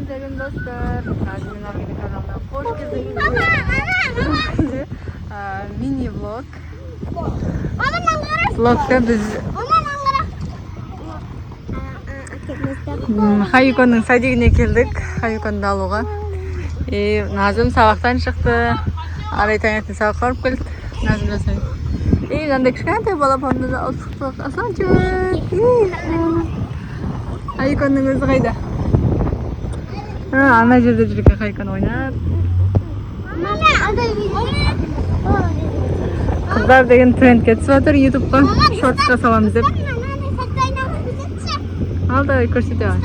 Selam dostlar. Nazmin abinin kanalına hoş geldiniz. Mini vlog. Vlogda biz Hayuko'nun sadigine keldik. Hayuko'nu alуга. Nazım sabahtan çıktı. Arayı tangentini sabah korup geldik. Nazım da sen. Mынандай кішкентай балапанды да алып шықтық. Асанчик. Hayuko'nun өзі қайда? Ана жерде жүр екен Hayuko'nu ойнап. Қыздар деген тренд кетіп жатыр ютубқа. Шортсқа саламыз деп. Ал давай көрсете бар.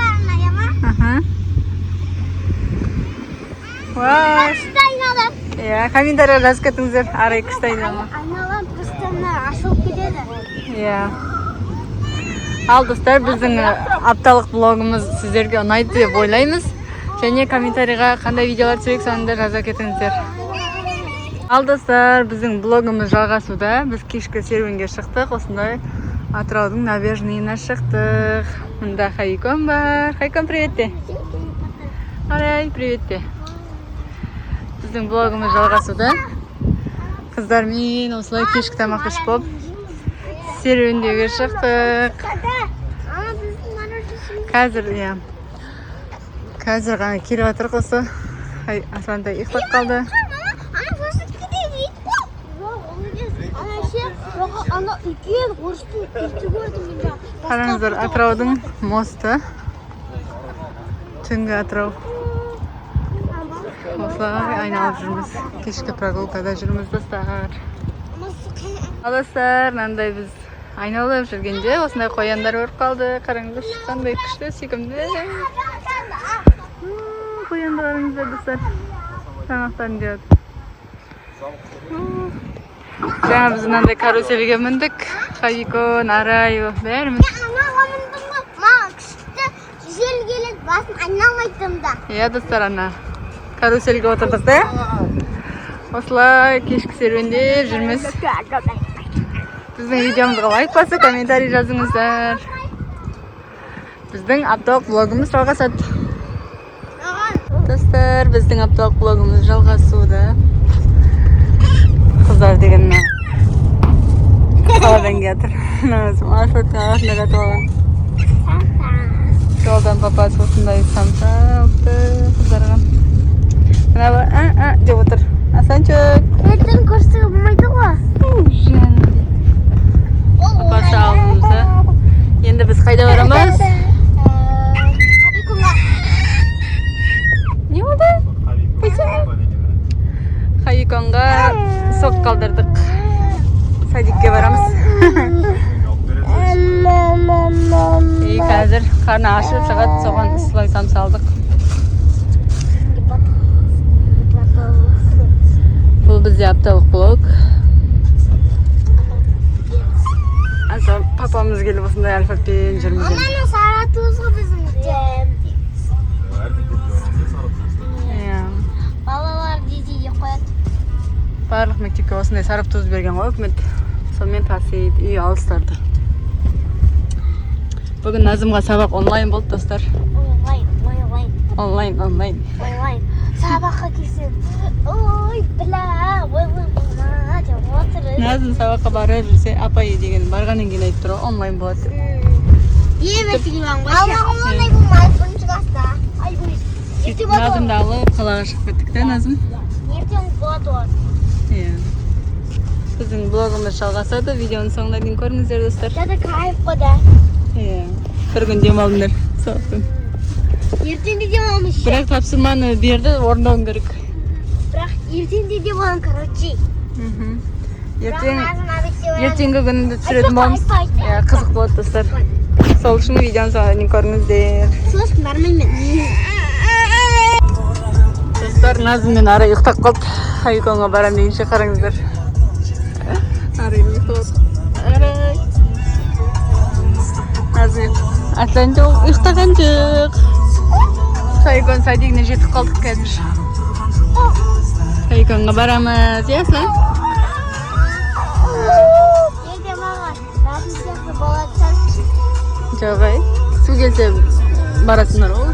Вау. Иә, комментария жазып кетіңіздер. Арай күшті айналма. Айналам постоянно ашылып кетеді. Иә. Ал достар, біздің апталық блогымыз сіздерге ұнайды деп ойлаймыз. Және комментарийға қандай видеолар түсірейік соны да жаза кетіңіздер. Ал достар, біздің блогымыз жалғасуда. Біз кешкі серуенге шықтық. Осындай Атыраудың набережныйына шықтық. Мында Hayuko'm бар. Hayuko'm, привет де. Арай, привет де. Біздің блогымыз жалғасуда. Қыздармен осылай кешкі тамақ ішіп болып серуендеуге шықтық. Қазір ғана келіп жатырық осы. Асланда ұйықтап қалды. Қараңыздар, Атыраудың мосты. Түнгі Атырау. Осылай айналып жүрміз. Кешкі прогулкада жүрміз достар. Достар, мынандай біз айналып жүргенде осындай қояндар өріп қалды. Қараңыздар, қандай күшті, сүйкімді. Қояндарыңыздар достар. Тамақтарын жеп. Жаңа біз мынандай каруселге міндік. Hayuko, Арай, бәріміз. Маған күшті жел келеді, басын айналмайтын да. Иә достар, ана каруселге отырдық да. Осылай кешкі серуенде жүрміз. Біздің видеомызға лайк басып, комментарий жазыңыздар. Біздің апталық блогымыз жалғасады. Достар, біздің апталық блогымыз жалғасуда. Қыздар деген қаладан кетір. Назым маршрутқа қатынап алған. Жолдан папасы осындай самса алыпты қыздарға. Мына деп отыр. Асанчик. Ертең көрсетуге болмайды ғой. Папасы алдымызда. Енді біз қайда барамыз? Не болды? Hayuko'nға соқ қалдырдық. Садикке барамыз. Қазір қарны ашып шығады, соған слой самса алдық. Бұл бізде апталық блог. Папамыз келіп осындай альфаппен жүрміз. Маманы Саратузға біздіңде. Балалар детейге қояды. Барлық мектепке осындай сарап-туз берген ғой үкімет. Сонымен тасиды үй алыстарды. Бүгін Назымға сабақ онлайн болды достар. Онлайн. Сабаққа келсем, ой, бля, ойламама деп отырып. Назым сабаққа барып жүрсе, апай деген барғаннан кейін айтып тұр, онлайн болады. Аллағымдай болмайды, бірінші класста. Назымды алып, қалаға шығып кеттік та, Назым. Ертең болады ғой. Біздің блогымыз жалғасады, видеоның соңына дейін көріңіздер достар. Жады кайф қода. Бір күн демалыңдар, сауықтың. Ертең де демаламыз. Бірақ тапсырманы берді, орындауың керек. Бірақ ертең де демалам, короче. Ертеңгі күнді түсіретін боламыз. Қызық болады достар. Сол үшін видеоның соңына дейін көріңіздер. Сосын бармаймын. Достар, Назым мен Арай ұйықтап қалды. Hayuko'ға барам дегенше қараңыздар. Арай ұйықтап. Арай. Назым Асланчик ұйықтаған жоқ. Hayuko'ның садигіне жетіп қалдық қазір. Hayuko'ға барамыз, иә Аслан? Енді маған бәрін сияқты болады. Жоқ, су келсе барасыңдар ғой.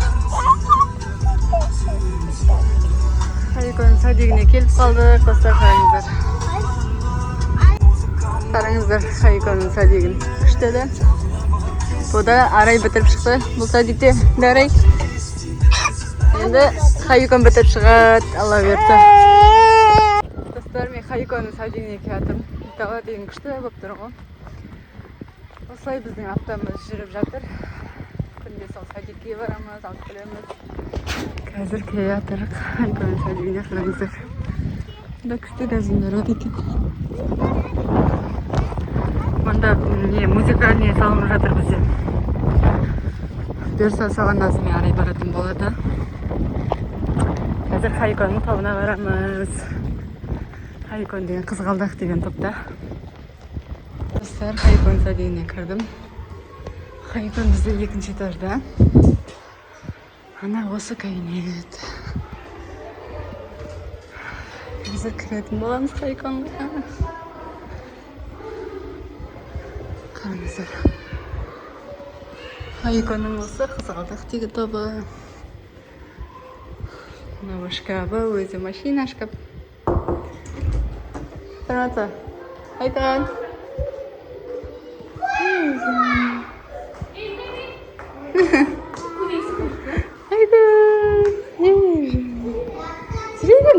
дегенге келіп қалдық. Достар, қараңыздар. Қараңыздар, Хайконың садигін. Күшті да. Бұл да Арай бітіріп шықты. Бұл садикте Арай. Енді Хайкон бітіріп шығады. Алла берді. Достар, мен Хайконың садигіне келдім. Тава деген күшті болып тұр ғой. Осылай біздің аптамыз жүріп жатыр. Күнде сол садикке барамыз, алып келеміз. Қазір келатырық. Хайконың садигіне қараңыздар. Бұнда күшті газымдар от екен. Мұнда музыка не салынып жатыр бізде. Бұйырса салғаннан соң мен Арай баратын болады. Қазір Хайконың тобына барамыз. Хайкон деген қызғалдақ деген топта. Достар, Хайкон садигіне кірдім. Хайкон бізде екінші этажда. Ана осы кабинет. Қазір кіретін боламыз Хайконға. Қараңыздар. Хайконның осы қызғалдақ деген тобы. Мынау шкабы, өзі машина шкаф. Сәлеметсіз? Хайкон.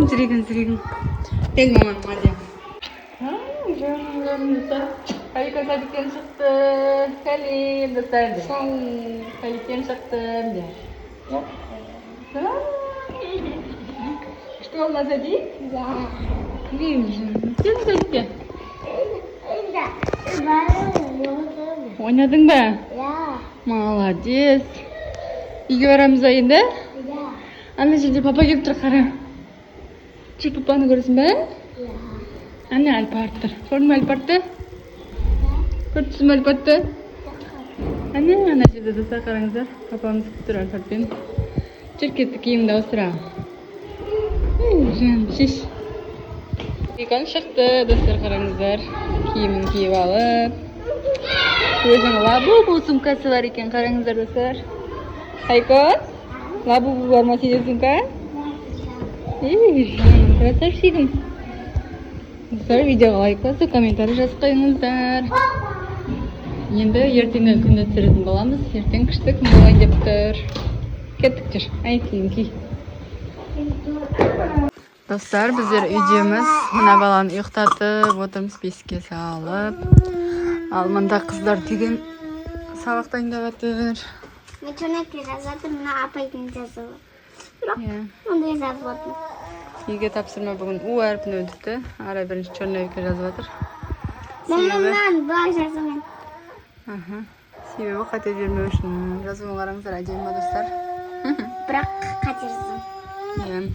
Жүрегім. Бел маман, мадия. Хайкон садиктен шықты. Сәлем, достар. Садиктен шықтым. Что у нас садик? Да. Вижу. Сен садикте? Ойнадың ба? Да. Молодец. Үйге барамыз ба енді? Да. Ана жерде папа келіп тұр, қара. Жүр, папаны көресің ба? Да. Ана Альпартты. Көрдің бе Альпартты? Көрдіңіз бе Альпартты? Ана жерде достар, қараңыздар. Папамыз күтіп тұр Альпартпен. Жүр, кетті, киімді ауыстыра. Жаным, шеш. Хайкон шықты, достар, қараңыздар. Киімін киіп алып. Өзінің лабубу сумкасы бар екен, қараңыздар, достар. Хайкон, лабубу бар ма сенде сумка? Жаным, красавчигім. Достар, видеоға лайк басып, комментарий жазып қойыңыздар. Енді ертеңгі күнді түсіретін боламыз. Ертең күшті күн болайын деп тұр. Кеттік жүр. Ай, киім ки. Достар, біздер үйдеміз. Мына баланы ұйықтатып отырмыз, бесікке салып. Ал мында қыздар деген сабақ дайындап жатыр. Мен чөнекке жазып жатыр, мына апайдың жазуы. Ондай жазып жатыр. Үйге тапсырма бүгін У әрпін өтіпті. Арай бірінші черновикке жазып жатыр. Мамамнан бұлай жазумен. Себебі қате бермеу үшін жазуын қараңыздар, әдемі достар. Бірақ қате жаздым.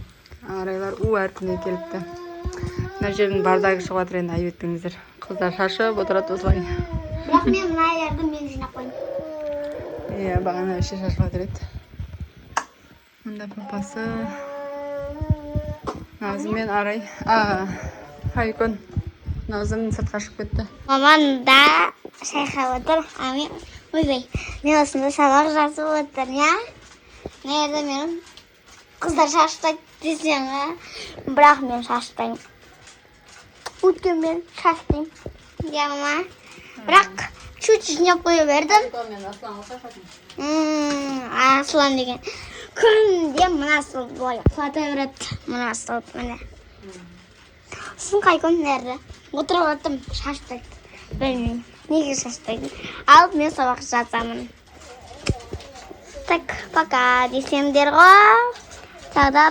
Арайлар У әрпіне келіпті. Мына жердің бардагы шығып жатыр, енді айып етпеңіздер. Қыздар шашып отырады осылай. Бірақ мен мына айларды мен жинап қойдым. Бағана іші шашып жатыр еді. Мұнда папасы. Назым мен Арай. Хайкон. Назым сыртқа шығып кетті. Маман да шайқап отыр. Ойбай, мен осында сабақ жазып отырмын, Мына жерде менің қыздар шаштайды десең, бірақ мен шаштаймын. Өткен мен шаштаймын. Мама. Бірақ чуть-чуть жинап қоя бердім. Аслан деген. Күнде мына стол былай құлата береді. Мына стол міне. Сосын Хайкон нәрді. Отырып отырмын, шаштайды. Білмеймін, неге шаштайды. Алып мен сабақ жазамын. Так, пока десемдер ғой. Тогда